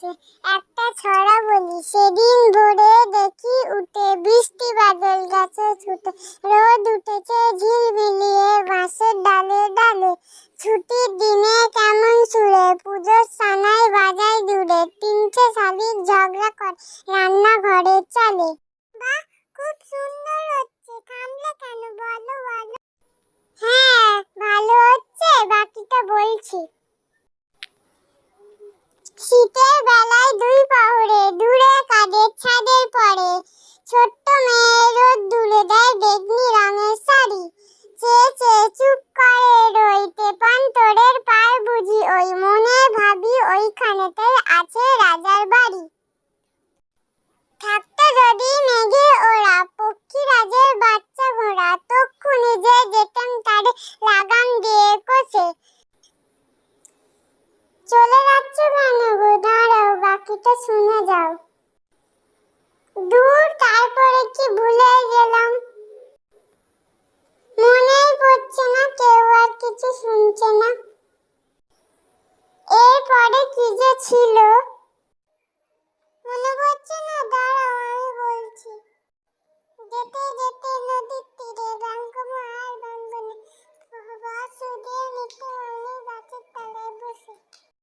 আছে। একটা ছড়া বলি, সেদিন ভোরে দেখি উঠে বৃষ্টি বাদল গেছে ছুটে, রোদ উঠেছে ঝিলমিলিয়ে বাঁশের ডালে ডালে, ছুটির দিনে কেমন সুরে পুজোর সানাই বাজায় দূরে, তিনটে শালিক ঝগড়া করে রান্নাঘরে চলে। বাহ, খুব সুন্দর হচ্ছে, থামলে কেন, বলো বলো। হ্যাঁ, ভালো হচ্ছে, বাকিটা বলছি। শীতের বেলায় দুই প্রহরে দূরে কাদের ছাদের পরে, ছোট্ট মেয়ে রোদ তুলে দেয় বেগনি রঙের শাড়ি, চেয়ে চেয়ে চুপ করে রইতে পান্তরের পার বুঝি ওই, মনে ভাবি ওইখানেতে আছে রাজার বাড়ি। থাকতো যদি মেঘে ওরা পক্ষী রাজের বাচ্চা ঘোড়া, তক্ষুনি যে যেতাম তারে লাগাম দিয়ে কষে। চলে যাচ্ছ কেন গো, দাঁড়াও, বাকিটা শুনে যাও। দূর, তারপরে কি ভুলে গেলাম, মনেই পড়ছে না, কেউ আর কিছু শুনছে না। এরপরে কি যে ছিল মনে পড়ছে না, দাঁড়াও আমি বলছি। যেতে যেতে নদীর